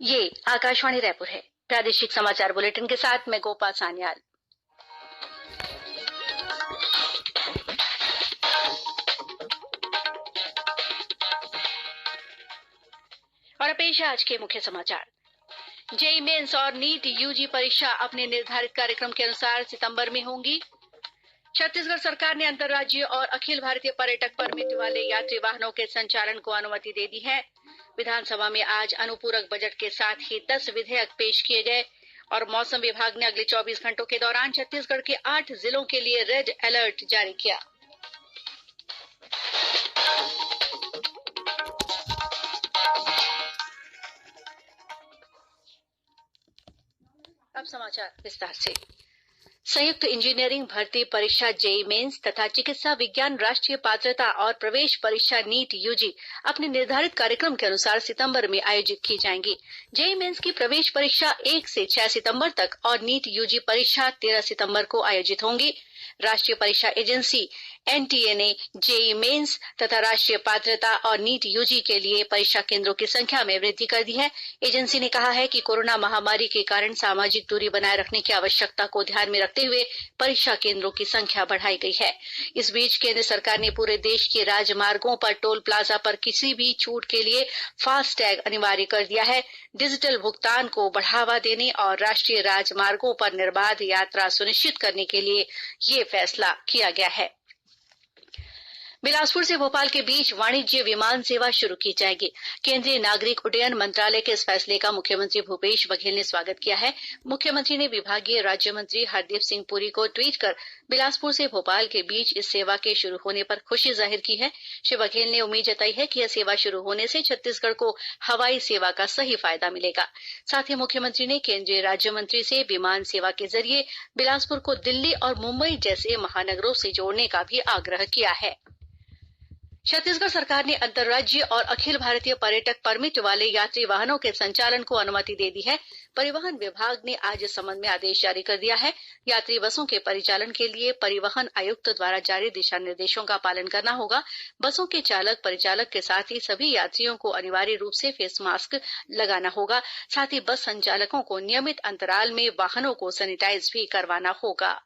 ये आकाशवाणी रायपुर है। प्रादेशिक समाचार बुलेटिन के साथ मैं गोपा सान्याल। और पेश है आज के मुख्य समाचार। जेईई मेंस और नीट यूजी परीक्षा अपने निर्धारित कार्यक्रम के अनुसार सितंबर में होंगी। छत्तीसगढ़ सरकार ने अंतर्राज्यीय और अखिल भारतीय पर्यटक परमिट वाले यात्री वाहनों के संचालन को अनुमति दे दी है। विधानसभा में आज अनुपूरक बजट के साथ ही 10 विधेयक पेश किए गए और मौसम विभाग ने अगले 24 घंटों के दौरान छत्तीसगढ़ के 8 जिलों के लिए रेड अलर्ट जारी किया। अब समाचार विस्तार से। संयुक्त इंजीनियरिंग भर्ती परीक्षा जेईई मेंस तथा चिकित्सा विज्ञान राष्ट्रीय पात्रता और प्रवेश परीक्षा नीट यूजी अपने निर्धारित कार्यक्रम के अनुसार सितंबर में आयोजित की जाएंगी। जेईई मेंस की प्रवेश परीक्षा 1 से 6 सितंबर तक और नीट यूजी परीक्षा 13 सितंबर को आयोजित होंगी। राष्ट्रीय परीक्षा एजेंसी एनटीए ने जेईई मेंस तथा राष्ट्रीय पात्रता और नीट यूजी के लिए परीक्षा केंद्रों की संख्या में वृद्धि कर दी है। एजेंसी ने कहा है कि कोरोना महामारी के कारण सामाजिक दूरी बनाए रखने की आवश्यकता को ध्यान में रखते हुए परीक्षा केंद्रों की संख्या बढ़ाई गई है। इस बीच केंद्र सरकार ने पूरे देश के राजमार्गों पर टोल प्लाजा पर किसी भी छूट के लिए फास्टैग अनिवार्य कर दिया है। डिजिटल भुगतान को बढ़ावा देने और राष्ट्रीय राजमार्गों पर निर्बाध यात्रा सुनिश्चित करने के लिए ये फैसला किया गया है। बिलासपुर से भोपाल के बीच वाणिज्य विमान सेवा शुरू की जाएगी। केंद्रीय नागरिक उड्डयन मंत्रालय के इस फैसले का मुख्यमंत्री भूपेश बघेल ने स्वागत किया है। मुख्यमंत्री ने विभागीय राज्य मंत्री हरदीप सिंह पुरी को ट्वीट कर बिलासपुर से भोपाल के बीच इस सेवा के शुरू होने पर खुशी जाहिर की है। श्री बघेल ने उम्मीद जताई है कि यह सेवा शुरू होने से छत्तीसगढ़ को हवाई सेवा का सही फायदा मिलेगा। साथ ही मुख्यमंत्री ने केंद्रीय राज्य मंत्री से विमान सेवा के जरिए बिलासपुर को दिल्ली और मुंबई जैसे महानगरों से जोड़ने का भी आग्रह किया है। छत्तीसगढ़ सरकार ने अंतर्राज्यीय और अखिल भारतीय पर्यटक परमिट वाले यात्री वाहनों के संचालन को अनुमति दे दी है। परिवहन विभाग ने आज इस संबंध में आदेश जारी कर दिया है। यात्री बसों के परिचालन के लिए परिवहन आयुक्त द्वारा जारी दिशा निर्देशों का पालन करना होगा। बसों के चालक परिचालक के साथ ही सभी यात्रियों को अनिवार्य रूप से फेस मास्क लगाना होगा। साथ ही बस संचालकों को नियमित अंतराल में वाहनों को सैनिटाइज भी करवाना होगा।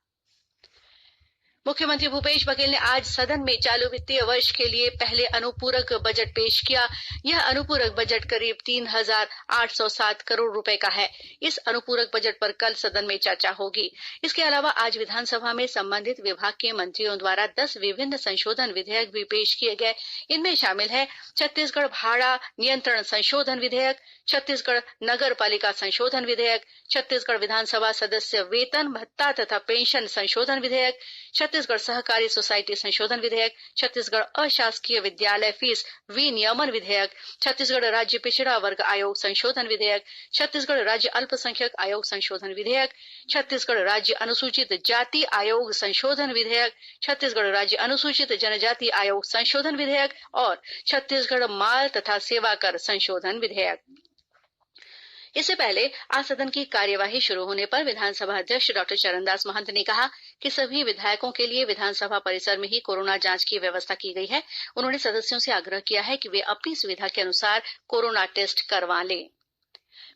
मुख्यमंत्री भूपेश बघेल ने आज सदन में चालू वित्तीय वर्ष के लिए पहले अनुपूरक बजट पेश किया। यह अनुपूरक बजट करीब 3,807 करोड़ रुपए का है। इस अनुपूरक बजट पर कल सदन में चर्चा होगी। इसके अलावा आज विधानसभा में संबंधित विभाग के मंत्रियों द्वारा 10 विभिन्न संशोधन विधेयक भी पेश किए गए। इनमें शामिल है छत्तीसगढ़ भाड़ा नियंत्रण संशोधन विधेयक, छत्तीसगढ़ नगर पालिका संशोधन विधेयक, छत्तीसगढ़ विधानसभा सदस्य वेतन भत्ता तथा पेंशन संशोधन विधेयक, छत्तीसगढ़ सहकारी सोसाइटी संशोधन विधेयक, छत्तीसगढ़ अशासकीय विद्यालय फीस विनियमन विधेयक, छत्तीसगढ़ राज्य पिछड़ा वर्ग आयोग संशोधन विधेयक, छत्तीसगढ़ राज्य अल्पसंख्यक आयोग संशोधन विधेयक, छत्तीसगढ़ राज्य अनुसूचित जाति आयोग संशोधन विधेयक, छत्तीसगढ़ राज्य अनुसूचित जनजाति आयोग संशोधन विधेयक और छत्तीसगढ़ माल तथा सेवा कर संशोधन विधेयक। इससे पहले आज सदन की कार्यवाही शुरू होने पर विधानसभा अध्यक्ष डॉक्टर चरणदास महंत ने कहा कि सभी विधायकों के लिए विधानसभा परिसर में ही कोरोना जांच की व्यवस्था की गई है। उन्होंने सदस्यों से आग्रह किया है कि वे अपनी सुविधा के अनुसार कोरोना टेस्ट करवा लें।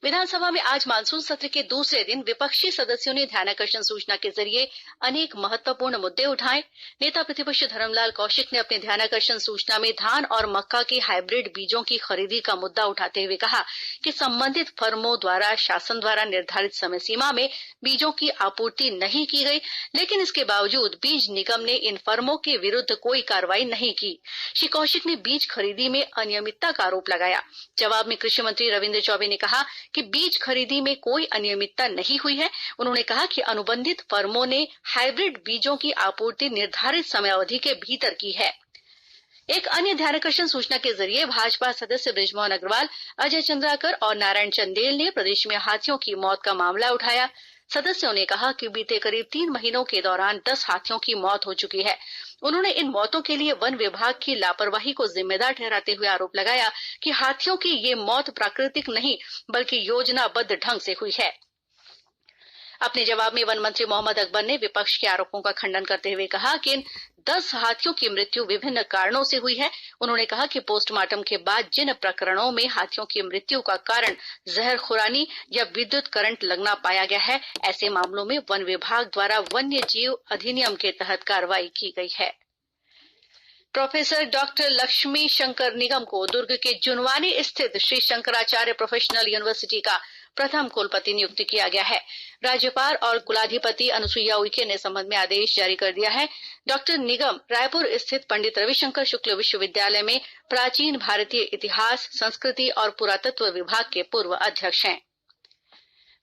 विधानसभा में आज मानसून सत्र के दूसरे दिन विपक्षी सदस्यों ने ध्यानाकर्षण सूचना के जरिए अनेक महत्वपूर्ण मुद्दे उठाए। नेता प्रतिपक्ष धर्मलाल कौशिक ने अपने ध्यानाकर्षण सूचना में धान और मक्का के हाइब्रिड बीजों की खरीदी का मुद्दा उठाते हुए कहा कि संबंधित फर्मों द्वारा शासन द्वारा निर्धारित समय सीमा में बीजों की आपूर्ति नहीं की गई, लेकिन इसके बावजूद बीज निगम ने इन फर्मों के विरुद्ध कोई कार्रवाई नहीं की। श्री कौशिक ने बीज खरीदी में अनियमितता का आरोप लगाया। जवाब में कृषि मंत्री रविन्द्र चौबे ने कहा कि बीज खरीदी में कोई अनियमितता नहीं हुई है। उन्होंने कहा कि अनुबंधित फर्मों ने हाइब्रिड बीजों की आपूर्ति निर्धारित समय अवधि के भीतर की है। एक अन्य ध्यानाकर्षण सूचना के जरिए भाजपा सदस्य बृजमोहन अग्रवाल, अजय चंद्राकर और नारायण चंदेल ने प्रदेश में हाथियों की मौत का मामला उठाया। सदस्यों ने कहा कि बीते करीब 3 महीनों के दौरान 10 हाथियों की मौत हो चुकी है। उन्होंने इन मौतों के लिए वन विभाग की लापरवाही को जिम्मेदार ठहराते हुए आरोप लगाया कि हाथियों की ये मौत प्राकृतिक नहीं बल्कि योजनाबद्ध ढंग से हुई है। अपने जवाब में वन मंत्री मोहम्मद अकबर ने विपक्ष के आरोपों का खंडन करते हुए कहा कि इन 10 हाथियों की मृत्यु विभिन्न कारणों से हुई है। उन्होंने कहा कि पोस्टमार्टम के बाद जिन प्रकरणों में हाथियों की मृत्यु का कारण जहरखुरानी या विद्युत करंट लगना पाया गया है, ऐसे मामलों में वन विभाग द्वारा वन्य जीव अधिनियम के तहत कार्रवाई की गई है। प्रोफेसर डॉक्टर लक्ष्मी शंकर निगम को दुर्ग के जुनवानी स्थित श्री शंकराचार्य प्रोफेशनल यूनिवर्सिटी का प्रथम कुलपति नियुक्त किया गया है। राज्यपाल और कुलाधिपति अनुसुईया उइके ने संबंध में आदेश जारी कर दिया है। डॉक्टर निगम रायपुर स्थित पंडित रविशंकर शुक्ल विश्वविद्यालय में प्राचीन भारतीय इतिहास, संस्कृति और पुरातत्व विभाग के पूर्व अध्यक्ष हैं।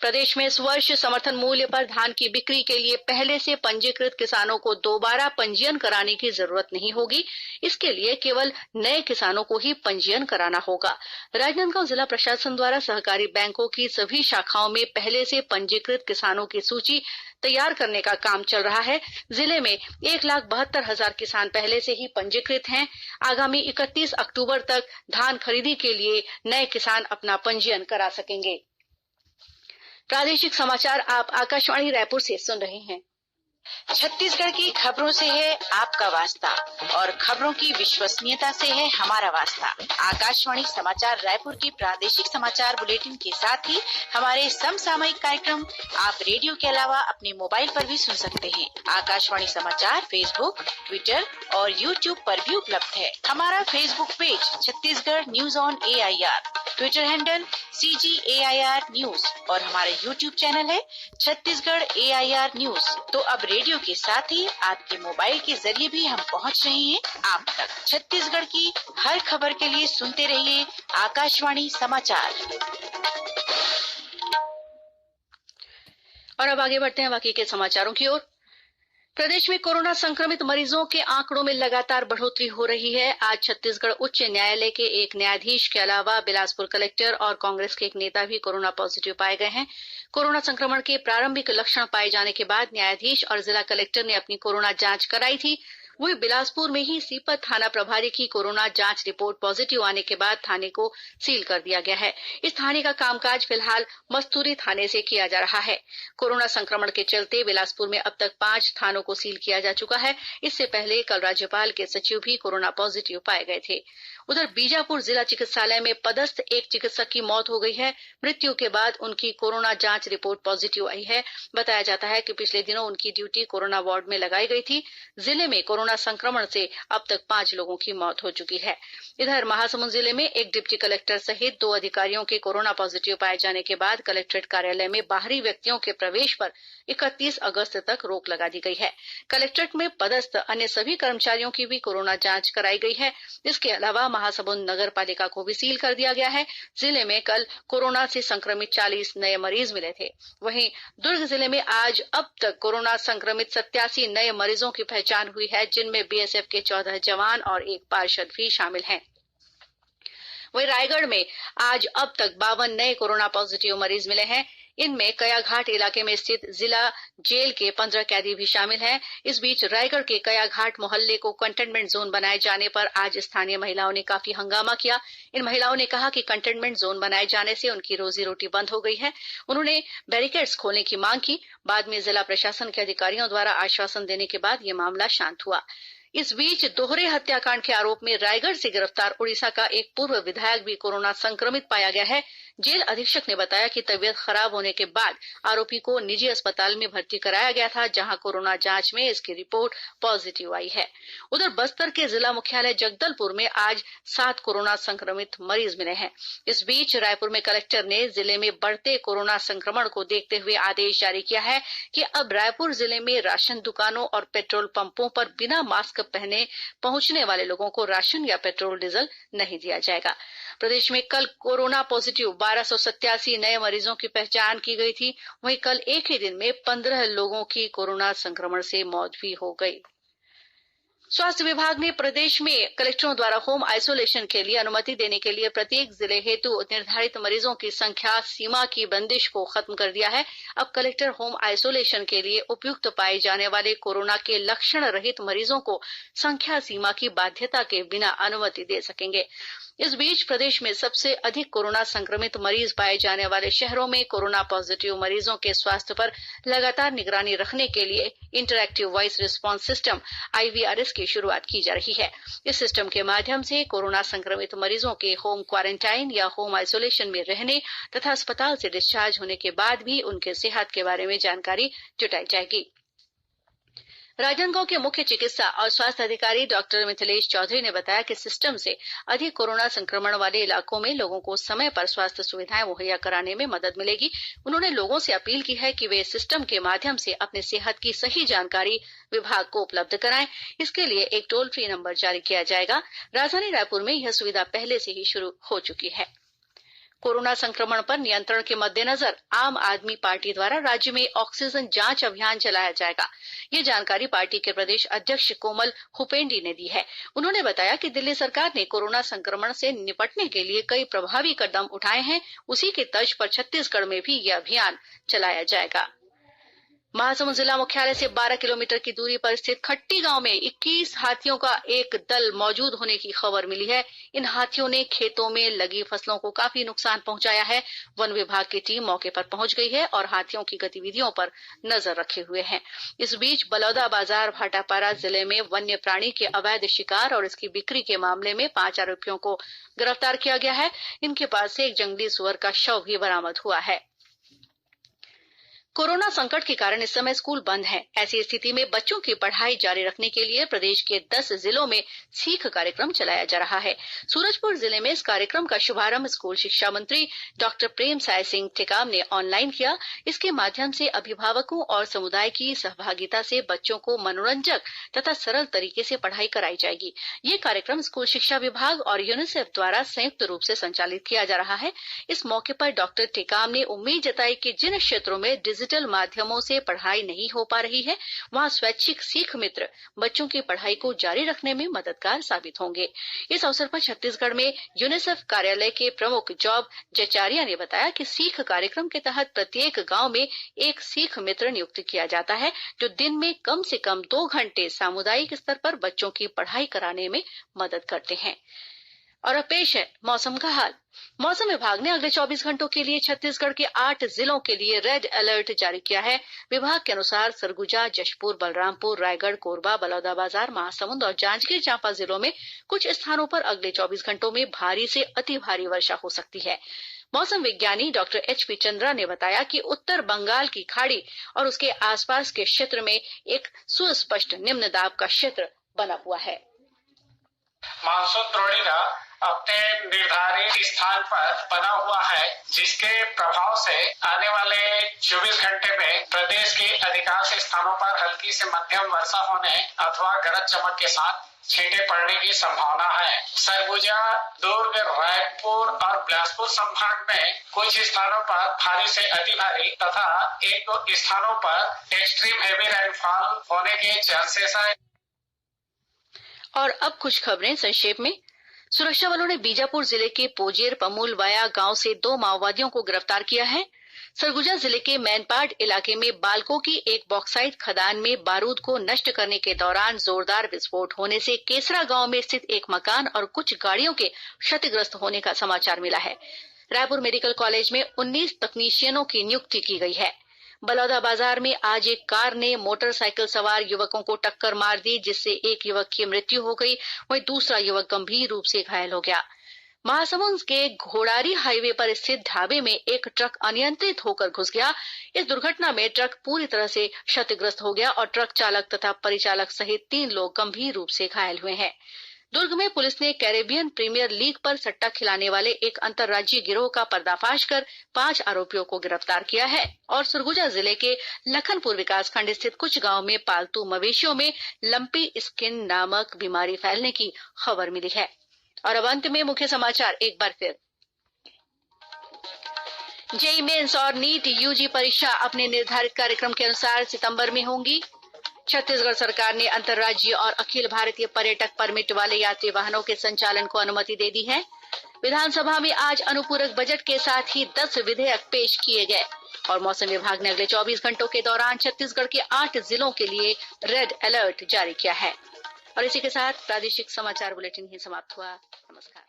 प्रदेश में इस वर्ष समर्थन मूल्य पर धान की बिक्री के लिए पहले से पंजीकृत किसानों को दोबारा पंजीयन कराने की जरूरत नहीं होगी। इसके लिए केवल नए किसानों को ही पंजीयन कराना होगा। राजनांदगांव जिला प्रशासन द्वारा सहकारी बैंकों की सभी शाखाओं में पहले से पंजीकृत किसानों की सूची तैयार करने का काम चल रहा है। जिले में 1,72,000 किसान पहले से ही पंजीकृत हैं। आगामी 31 अक्टूबर तक धान खरीदी के लिए नए किसान अपना पंजीयन करा सकेंगे। प्रादेशिक समाचार आप आकाशवाणी रायपुर से सुन रहे हैं। छत्तीसगढ़ की खबरों से है आपका वास्ता और खबरों की विश्वसनीयता से है हमारा वास्ता। आकाशवाणी समाचार रायपुर की प्रादेशिक समाचार बुलेटिन के साथ ही हमारे समसामयिक कार्यक्रम आप रेडियो के अलावा अपने मोबाइल पर भी सुन सकते हैं। आकाशवाणी समाचार फेसबुक, ट्विटर और यूट्यूब पर भी उपलब्ध है। हमारा Facebook page Chhattisgarh news on AIR, Twitter handle CGAIR news और हमारा यूट्यूब चैनल है छत्तीसगढ़ AIR न्यूज। तो अब रेडियो के साथ ही आपके मोबाइल के जरिए भी हम पहुंच रहे हैं आप तक। छत्तीसगढ़ की हर खबर के लिए सुनते रहिए आकाशवाणी समाचार। और अब आगे बढ़ते हैं बाकी के समाचारों की ओर। प्रदेश में कोरोना संक्रमित मरीजों के आंकड़ों में लगातार बढ़ोतरी हो रही है। आज छत्तीसगढ़ उच्च न्यायालय के एक न्यायाधीश के अलावा बिलासपुर कलेक्टर और कांग्रेस के एक नेता भी कोरोना पॉजिटिव पाए गए हैं। कोरोना संक्रमण के प्रारंभिक लक्षण पाए जाने के बाद न्यायाधीश और जिला कलेक्टर ने अपनी कोरोना जांच कराई थी। वहीं बिलासपुर में ही सीपत थाना प्रभारी की कोरोना जांच रिपोर्ट पॉजिटिव आने के बाद थाने को सील कर दिया गया है। इस थाने का कामकाज फिलहाल मस्तूरी थाने से किया जा रहा है। कोरोना संक्रमण के चलते बिलासपुर में अब तक 5 थानों को सील किया जा चुका है। इससे पहले कल राज्यपाल के सचिव भी कोरोना पॉजिटिव पाए गए थे। उधर बीजापुर जिला चिकित्सालय में पदस्थ एक चिकित्सक की मौत हो गई है। मृत्यु के बाद उनकी कोरोना जांच रिपोर्ट पॉजिटिव आई है। बताया जाता है कि पिछले दिनों उनकी ड्यूटी कोरोना वार्ड में लगाई गई थी। जिले में कोरोना संक्रमण से अब तक 5 लोगों की मौत हो चुकी है। इधर महासमुंद जिले में एक डिप्टी कलेक्टर सहित 2 अधिकारियों के कोरोना पॉजिटिव पाए जाने के बाद कलेक्ट्रेट कार्यालय में बाहरी व्यक्तियों के प्रवेश पर 31 अगस्त तक रोक लगा दी गई है। कलेक्ट्रेट में पदस्थ अन्य सभी कर्मचारियों की भी कोरोना जांच कराई गई है। इसके अलावा महासमुंद नगर पालिका को भी सील कर दिया गया है। जिले में कल कोरोना से संक्रमित 40 नए मरीज मिले थे। वहीं दुर्ग जिले में आज अब तक कोरोना संक्रमित 87 नए मरीजों की पहचान हुई है, जिनमें BSF के 14 जवान और एक पार्षद भी शामिल हैं। वहीं रायगढ़ में आज अब तक 52 नए कोरोना पॉजिटिव मरीज मिले हैं। इनमें कयाघाट इलाके में स्थित जिला जेल के 15 कैदी भी शामिल हैं। इस बीच रायगढ़ के कयाघाट मोहल्ले को कंटेनमेंट जोन बनाए जाने पर आज स्थानीय महिलाओं ने काफी हंगामा किया। इन महिलाओं ने कहा कि कंटेनमेंट जोन बनाए जाने से उनकी रोजी रोटी बंद हो गई है। उन्होंने बैरिकेड्स खोलने की मांग की। बाद में जिला प्रशासन के अधिकारियों द्वारा आश्वासन देने के बाद यह मामला शांत हुआ। इस बीच दोहरे हत्याकांड के आरोप में रायगढ़ से गिरफ्तार उड़ीसा का एक पूर्व विधायक भी कोरोना संक्रमित पाया गया है। जेल अधीक्षक ने बताया कि तबीयत खराब होने के बाद आरोपी को निजी अस्पताल में भर्ती कराया गया था, जहां कोरोना जांच में इसकी रिपोर्ट पॉजिटिव आई है। उधर बस्तर के जिला मुख्यालय जगदलपुर में आज 7 कोरोना संक्रमित मरीज मिले हैं। इस बीच रायपुर में कलेक्टर ने जिले में बढ़ते कोरोना संक्रमण को देखते हुए आदेश जारी किया है कि अब रायपुर जिले में राशन दुकानों और पेट्रोल पंपों पर बिना मास्क पहने पहुंचने वाले लोगों को राशन या पेट्रोल डीजल नहीं दिया जाएगा। प्रदेश में कल कोरोना पॉजिटिव 1287 नए मरीजों की पहचान की गई थी। वहीं कल एक ही दिन में 15 लोगों की कोरोना संक्रमण से मौत भी हो गई। स्वास्थ्य विभाग ने प्रदेश में कलेक्टरों द्वारा होम आइसोलेशन के लिए अनुमति देने के लिए प्रत्येक जिले हेतु निर्धारित मरीजों की संख्या सीमा की बंदिश को खत्म कर दिया है। अब कलेक्टर होम आइसोलेशन के लिए उपयुक्त पाए जाने वाले कोरोना के लक्षण रहित मरीजों को संख्या सीमा की बाध्यता के बिना अनुमति दे सकेंगे। इस बीच प्रदेश में सबसे अधिक कोरोना संक्रमित मरीज पाए जाने वाले शहरों में कोरोना पॉजिटिव मरीजों के स्वास्थ्य पर लगातार निगरानी रखने के लिए interactive voice response system IVRS की शुरुआत की जा रही है। इस सिस्टम के माध्यम से कोरोना संक्रमित मरीजों के होम क्वारंटाइन या होम आइसोलेशन में रहने तथा अस्पताल से डिस्चार्ज होने के बाद भी उनके सेहत के बारे में जानकारी जुटाई जाएगी। राजनांदगांव के मुख्य चिकित्सा और स्वास्थ्य अधिकारी डॉक्टर मिथिलेश चौधरी ने बताया कि सिस्टम से अधिक कोरोना संक्रमण वाले इलाकों में लोगों को समय पर स्वास्थ्य सुविधाएं मुहैया कराने में मदद मिलेगी। उन्होंने लोगों से अपील की है कि वे सिस्टम के माध्यम से अपने सेहत की सही जानकारी विभाग को उपलब्ध कराएं। इसके लिए एक टोल फ्री नंबर जारी किया जाएगा। राजधानी रायपुर में यह सुविधा पहले से ही शुरू हो चुकी है। कोरोना संक्रमण पर नियंत्रण के मद्देनजर आम आदमी पार्टी द्वारा राज्य में ऑक्सीजन जांच अभियान चलाया जाएगा। ये जानकारी पार्टी के प्रदेश अध्यक्ष कोमल हुपेंडी ने दी है। उन्होंने बताया कि दिल्ली सरकार ने कोरोना संक्रमण से निपटने के लिए कई प्रभावी कदम उठाए हैं। उसी के तर्ज पर छत्तीसगढ़ में भी यह अभियान चलाया जाएगा। महासमुंद जिला मुख्यालय से 12 किलोमीटर की दूरी पर स्थित खट्टी गांव में 21 हाथियों का एक दल मौजूद होने की खबर मिली है। इन हाथियों ने खेतों में लगी फसलों को काफी नुकसान पहुंचाया है। वन विभाग की टीम मौके पर पहुंच गई है और हाथियों की गतिविधियों पर नजर रखे हुए है। इस बीच बलौदाबाजार भाटापारा जिले में वन्य प्राणी के अवैध शिकार और इसकी बिक्री के मामले में 5 आरोपियों को गिरफ्तार किया गया है। इनके पास से एक जंगली सुअर का शव भी बरामद हुआ है। कोरोना संकट के कारण इस समय स्कूल बंद हैं। ऐसी स्थिति में बच्चों की पढ़ाई जारी रखने के लिए प्रदेश के 10 जिलों में सीख कार्यक्रम चलाया जा रहा है। सूरजपुर जिले में इस कार्यक्रम का शुभारंभ स्कूल शिक्षा मंत्री डॉक्टर प्रेमसाय सिंह टेकाम ने ऑनलाइन किया। इसके माध्यम से अभिभावकों और समुदाय की सहभागिता से बच्चों को मनोरंजक तथा सरल तरीके से पढ़ाई कराई जाएगी। ये कार्यक्रम स्कूल शिक्षा विभाग और यूनिसेफ द्वारा संयुक्त रूप से संचालित किया जा रहा है। इस मौके पर डॉक्टर टेकाम ने उम्मीद जताई कि जिन क्षेत्रों में डिजिटल माध्यमों से पढ़ाई नहीं हो पा रही है, वहां स्वैच्छिक सीख मित्र बच्चों की पढ़ाई को जारी रखने में मददगार साबित होंगे। इस अवसर पर छत्तीसगढ़ में यूनिसेफ कार्यालय के प्रमुख जॉब जचारिया ने बताया कि सीख कार्यक्रम के तहत प्रत्येक गांव में एक सीख मित्र नियुक्त किया जाता है, जो दिन में कम से कम 2 घंटे सामुदायिक स्तर पर बच्चों की पढ़ाई कराने में मदद करते हैं। और अब पेश है मौसम का हाल। मौसम विभाग ने अगले 24 घंटों के लिए छत्तीसगढ़ के 8 जिलों के लिए रेड अलर्ट जारी किया है। विभाग के अनुसार सरगुजा, जशपुर, बलरामपुर, रायगढ़, कोरबा, बलौदाबाजार, महासमुंद और जांजगीर चांपा जिलों में कुछ स्थानों पर अगले 24 घंटों में भारी से अति भारी वर्षा हो सकती है। मौसम विज्ञानी डॉक्टर HP चंद्रा ने बताया कि उत्तर बंगाल की खाड़ी और उसके आसपास के क्षेत्र में एक सुस्पष्ट निम्न दाब का क्षेत्र बना हुआ है। मानसून द्रोणी का अपने निर्धारित स्थान पर बना हुआ है, जिसके प्रभाव से आने वाले 24 घंटे में प्रदेश के अधिकांश स्थानों पर हल्की से मध्यम वर्षा होने अथवा गरज चमक के साथ छींटे पड़ने की संभावना है। सरगुजा, दुर्ग, रायपुर और बिलासपुर संभाग में कुछ स्थानों पर भारी से अति भारी तथा 1-2 स्थानों पर एक्सट्रीम हेवी रेनफॉल होने के चांसेस है। और अब कुछ खबरें संक्षेप में। सुरक्षा बलों ने बीजापुर जिले के पोजेर पमूल वाया गांव से 2 माओवादियों को गिरफ्तार किया है। सरगुजा जिले के मैनपाट इलाके में बालको की एक बॉक्साइट खदान में बारूद को नष्ट करने के दौरान जोरदार विस्फोट होने से केसरा गांव में स्थित एक मकान और कुछ गाड़ियों के क्षतिग्रस्त होने का समाचार मिला है। रायपुर मेडिकल कॉलेज में 19 तकनीशियनों की नियुक्ति की गई है। बलौदाबाजार में आज एक कार ने मोटरसाइकिल सवार युवकों को टक्कर मार दी, जिससे एक युवक की मृत्यु हो गई, वहीं दूसरा युवक गंभीर रूप से घायल हो गया। महासमुंद के घोड़ारी हाईवे पर स्थित ढाबे में एक ट्रक अनियंत्रित होकर घुस गया। इस दुर्घटना में ट्रक पूरी तरह से क्षतिग्रस्त हो गया और ट्रक चालक तथा परिचालक सहित 3 लोग गंभीर रूप से घायल हुए हैं। दुर्ग में पुलिस ने कैरेबियन प्रीमियर लीग पर सट्टा खिलाने वाले एक अंतर्राज्यीय गिरोह का पर्दाफाश कर 5 आरोपियों को गिरफ्तार किया है। और सरगुजा जिले के लखनपुर विकासखंड स्थित कुछ गांव में पालतू मवेशियों में लंपी स्किन नामक बीमारी फैलने की खबर मिली है। और अब अंत में मुख्य समाचार एक बार फिर। जेईई मेंस और नीट यूजी परीक्षा अपने निर्धारित कार्यक्रम के अनुसार सितंबर में होंगी। छत्तीसगढ़ सरकार ने अंतर्राज्यीय और अखिल भारतीय पर्यटक परमिट वाले यात्री वाहनों के संचालन को अनुमति दे दी है। विधानसभा में आज अनुपूरक बजट के साथ ही 10 विधेयक पेश किए गए। और मौसम विभाग ने अगले 24 घंटों के दौरान छत्तीसगढ़ के 8 जिलों के लिए रेड अलर्ट जारी किया है। और इसी के साथ प्रादेशिक समाचार बुलेटिन ही समाप्त हुआ। नमस्कार।